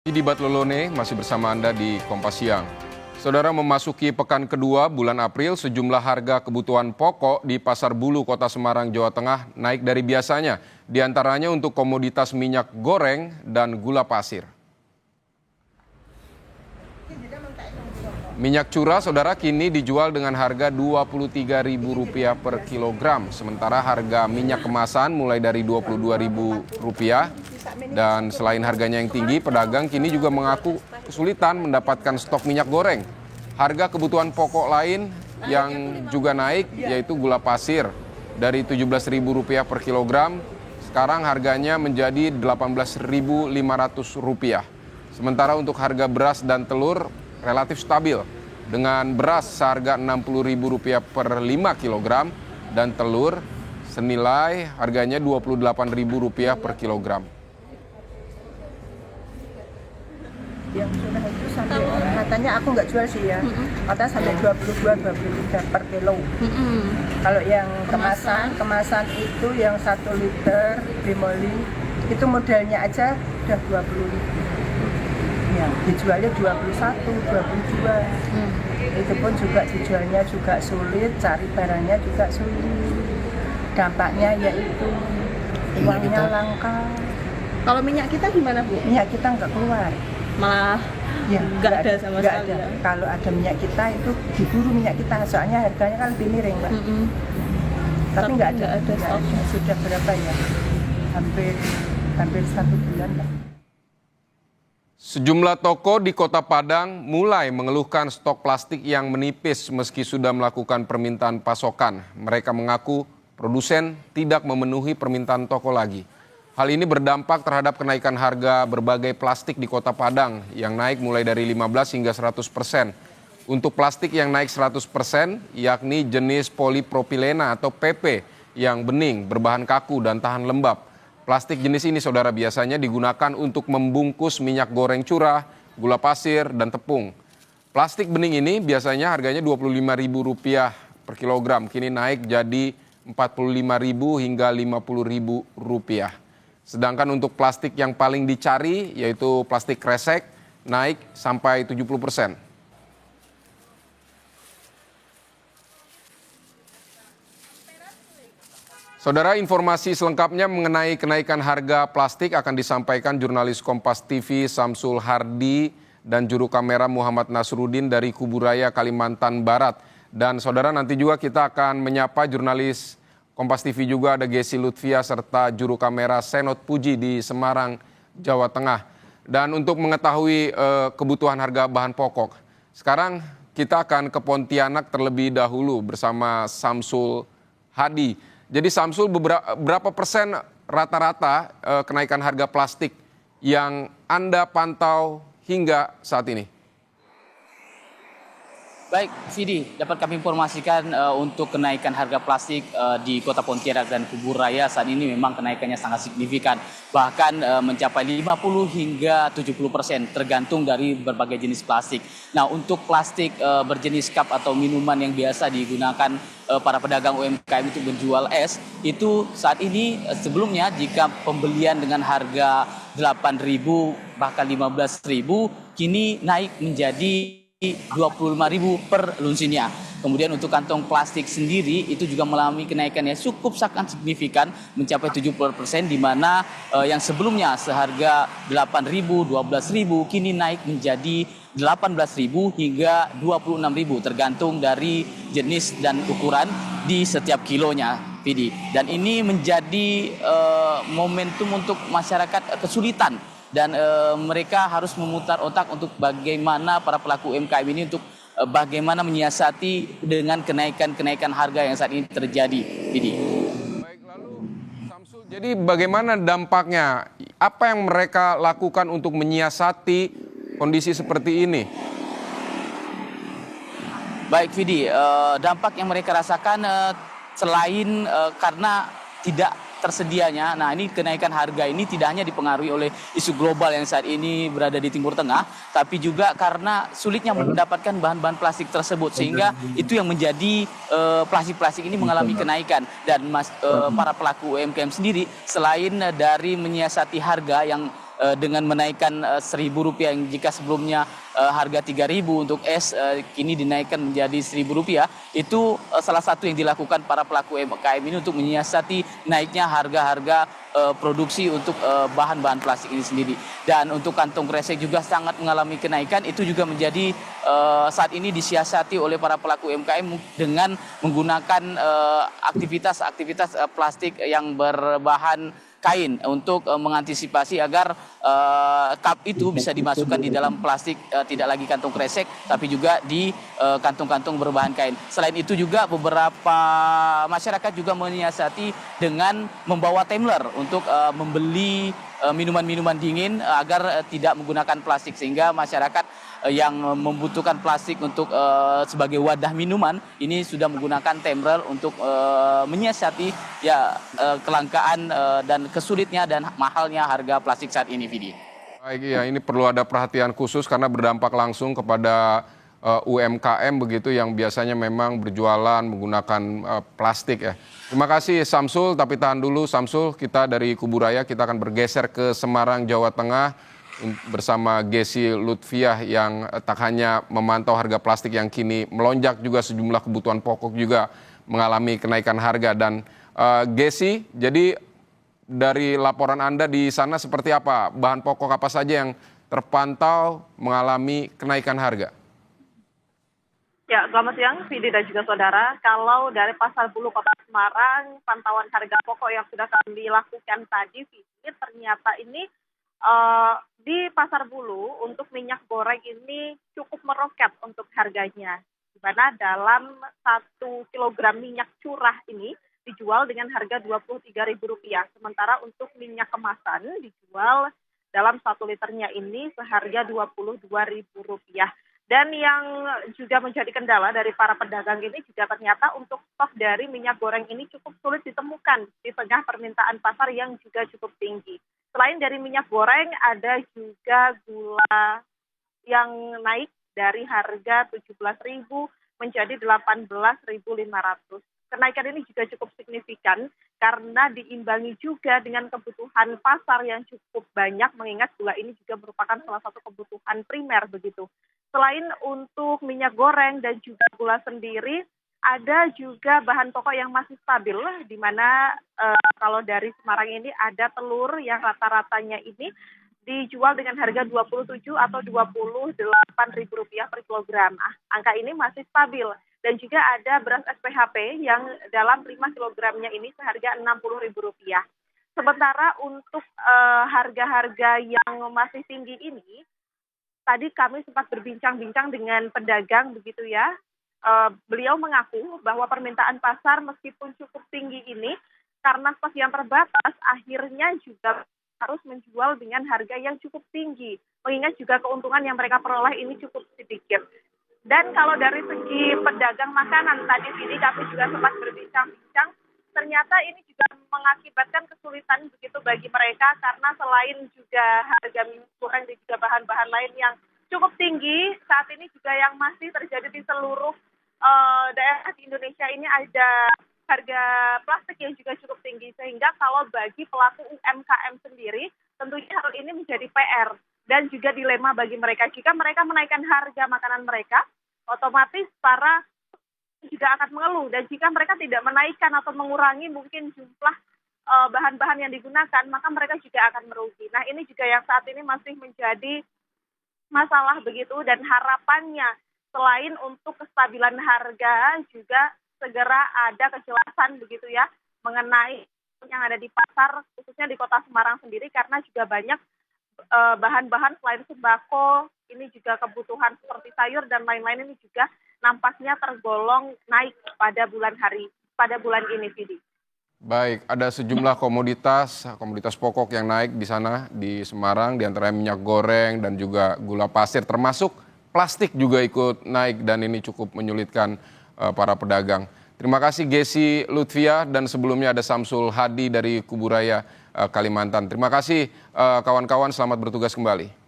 Di Batlolone masih bersama Anda di Kompas Siang. Saudara, memasuki pekan kedua bulan April, sejumlah harga kebutuhan pokok di Pasar Bulu, Kota Semarang, Jawa Tengah naik dari biasanya. Di antaranya untuk komoditas minyak goreng dan gula pasir. Minyak curah, saudara, kini dijual dengan harga Rp23.000 per kilogram. Sementara harga minyak kemasan mulai dari Rp22.000. Dan selain harganya yang tinggi, pedagang kini juga mengaku kesulitan mendapatkan stok minyak goreng. Harga kebutuhan pokok lain yang juga naik yaitu gula pasir dari Rp17.000 per kilogram. Sekarang harganya menjadi Rp18.500. Sementara untuk harga beras dan telur relatif stabil dengan beras seharga Rp60.000 per 5 kilogram dan telur senilai harganya Rp28.000 per kilogram. Yang sudah itu sampai katanya aku nggak jual sih ya, katanya sampai 22-23 per kilo. Kalau yang kemasan itu yang 1 liter Bimoli itu modelnya aja udah 20.000. Ya, dijualnya 21, 22. Itu pun juga dijualnya juga sulit, cari barangnya juga sulit. Dampaknya yaitu uangnya langka. Kalau minyak kita gimana, Bu? Minyak kita nggak keluar. Malah Ya, nggak ada sama sekali. ada. Kalau ada minyak kita itu diburu minyak kita, soalnya harganya kan lebih miring, Mbak. Tapi nggak ada stoknya. Sudah berapa ya? Hampir 1 bulan lah. Sejumlah toko di Kota Padang mulai mengeluhkan stok plastik yang menipis meski sudah melakukan permintaan pasokan. Mereka mengaku produsen tidak memenuhi permintaan toko lagi. Hal ini berdampak terhadap kenaikan harga berbagai plastik di Kota Padang yang naik mulai dari 15 hingga 100%. Untuk plastik yang naik 100%, yakni jenis polipropilena atau PP yang bening, berbahan kaku dan tahan lembab. Plastik jenis ini, saudara, biasanya digunakan untuk membungkus minyak goreng curah, gula pasir, dan tepung. Plastik bening ini biasanya harganya Rp25.000 per kilogram, kini naik jadi Rp45.000 hingga Rp50.000. Sedangkan untuk plastik yang paling dicari, yaitu plastik kresek, naik sampai 70%. Saudara, informasi selengkapnya mengenai kenaikan harga plastik akan disampaikan jurnalis Kompas TV Samsul Hardi dan juru kamera Muhammad Nasruddin dari Kuburaya, Kalimantan Barat. Dan saudara, nanti juga kita akan menyapa jurnalis Kompas TV juga ada Gesi Lutfia serta juru kamera Senot Puji di Semarang, Jawa Tengah. Dan untuk mengetahui kebutuhan harga bahan pokok, sekarang kita akan ke Pontianak terlebih dahulu bersama Samsul Hadi. Jadi Samsul, berapa persen rata-rata kenaikan harga plastik yang Anda pantau hingga saat ini? Baik, Vidi, dapat kami informasikan untuk kenaikan harga plastik di Kota Pontianak dan Kuburaya saat ini memang kenaikannya sangat signifikan, bahkan mencapai 50 hingga 70% tergantung dari berbagai jenis plastik. Nah, untuk plastik berjenis cup atau minuman yang biasa digunakan para pedagang UMKM untuk menjual es, itu saat ini sebelumnya jika pembelian dengan harga Rp8.000 bahkan Rp15.000, kini naik menjadi Rp25.000 per lunsinnya. Kemudian untuk kantong plastik sendiri itu juga mengalami kenaikan yang cukup sangat signifikan mencapai 70%, di mana yang sebelumnya seharga Rp8.000, Rp12.000 kini naik menjadi Rp18.000 hingga Rp26.000 tergantung dari jenis dan ukuran di setiap kilonya, Vidi. Dan ini menjadi momentum untuk masyarakat kesulitan dan mereka harus memutar otak untuk bagaimana para pelaku UMKM ini untuk bagaimana menyiasati dengan kenaikan harga yang saat ini terjadi. Baik, lalu Samsul, jadi bagaimana dampaknya? Apa yang mereka lakukan untuk menyiasati kondisi seperti ini? Baik, Vidi, dampak yang mereka rasakan selain karena tidak tersedianya, nah ini kenaikan harga ini tidak hanya dipengaruhi oleh isu global yang saat ini berada di Timur Tengah, tapi juga karena sulitnya mendapatkan bahan-bahan plastik tersebut, sehingga itu yang menjadi plastik-plastik ini mengalami kenaikan. Dan para pelaku UMKM sendiri selain dari menyiasati harga yang dengan menaikkan Rp1.000 yang jika sebelumnya harga Rp3.000 untuk es kini dinaikkan menjadi Rp1.000, itu salah satu yang dilakukan para pelaku UMKM ini untuk menyiasati naiknya harga-harga produksi untuk bahan-bahan plastik ini sendiri. Dan untuk kantong kresek juga sangat mengalami kenaikan, itu juga menjadi saat ini disiasati oleh para pelaku UMKM dengan menggunakan aktivitas plastik yang berbahan kain untuk mengantisipasi agar cup itu bisa dimasukkan di dalam plastik, tidak lagi kantong kresek tapi juga di kantong-kantong berbahan kain. Selain itu juga beberapa masyarakat juga menyiasati dengan membawa tumbler untuk membeli minuman-minuman dingin agar tidak menggunakan plastik, sehingga masyarakat yang membutuhkan plastik untuk sebagai wadah minuman ini sudah menggunakan tumbler untuk menyiasati kelangkaan dan kesulitnya dan mahalnya harga plastik saat ini, Vidi. Baik, ya, ini perlu ada perhatian khusus karena berdampak langsung kepada UMKM begitu yang biasanya memang berjualan menggunakan plastik ya. Terima kasih Samsul, tapi tahan dulu Samsul, kita dari Kuburaya kita akan bergeser ke Semarang, Jawa Tengah bersama Gesi Lutfiah yang tak hanya memantau harga plastik yang kini melonjak, juga sejumlah kebutuhan pokok juga mengalami kenaikan harga. Dan Gesi, jadi dari laporan Anda di sana seperti apa? Bahan pokok apa saja yang terpantau mengalami kenaikan harga? Ya, selamat siang, Vidi dan juga saudara. Kalau dari Pasar Bulu Kota Semarang, pantauan harga pokok yang sudah kami lakukan tadi, Vidi, ternyata ini di Pasar Bulu untuk minyak goreng ini cukup meroket untuk harganya. Di mana dalam 1 kilogram minyak curah ini dijual dengan harga Rp23.000. Sementara untuk minyak kemasan dijual dalam 1 liternya ini seharga Rp22.000. Dan yang juga menjadi kendala dari para pedagang ini juga ternyata untuk stok dari minyak goreng ini cukup sulit ditemukan di tengah permintaan pasar yang juga cukup tinggi. Selain dari minyak goreng, ada juga gula yang naik dari harga Rp17.000 menjadi Rp18.500. Kenaikan ini juga cukup signifikan karena diimbangi juga dengan kebutuhan pasar yang cukup banyak, mengingat gula ini juga merupakan salah satu kebutuhan primer begitu. Selain untuk minyak goreng dan juga gula sendiri, ada juga bahan pokok yang masih stabil, di mana kalau dari Semarang ini ada telur yang rata-ratanya ini dijual dengan harga Rp27 atau Rp28.000 per kilogram. Angka ini masih stabil. Dan juga ada beras SPHP yang dalam 5 kilogramnya ini seharga Rp60.000. Sementara untuk harga-harga yang masih tinggi ini, tadi kami sempat berbincang-bincang dengan pedagang begitu ya. Beliau mengaku bahwa permintaan pasar meskipun cukup tinggi ini, karena stok yang terbatas, akhirnya juga harus menjual dengan harga yang cukup tinggi. Mengingat juga keuntungan yang mereka peroleh ini cukup sedikit. Dan kalau dari segi pedagang makanan tadi ini kami juga sempat berbincang-bincang, ternyata ini juga mengakibatkan kesulitan begitu bagi mereka karena selain juga harga minyak goreng dan juga bahan-bahan lain yang cukup tinggi, saat ini juga yang masih terjadi di seluruh daerah di Indonesia ini ada harga plastik yang juga cukup tinggi, sehingga kalau bagi pelaku UMKM sendiri tentunya hal ini menjadi PR dan juga dilema bagi mereka. Jika mereka menaikkan harga makanan mereka, otomatis para juga akan mengeluh, dan jika mereka tidak menaikkan atau mengurangi mungkin jumlah bahan-bahan yang digunakan, maka mereka juga akan merugi. Nah, ini juga yang saat ini masih menjadi masalah begitu, dan harapannya selain untuk kestabilan harga juga segera ada kejelasan begitu ya mengenai yang ada di pasar, khususnya di Kota Semarang sendiri, karena juga banyak bahan-bahan selain sembako, ini juga kebutuhan seperti sayur dan lain-lain ini juga nampaknya tergolong naik pada bulan ini, Vidi. Baik, ada sejumlah komoditas pokok yang naik di sana di Semarang, di antaranya minyak goreng dan juga gula pasir, termasuk plastik juga ikut naik dan ini cukup menyulitkan para pedagang. Terima kasih Gesi Lutfiah, dan sebelumnya ada Samsul Hadi dari Kuburaya, Kalimantan. Terima kasih kawan-kawan, selamat bertugas kembali.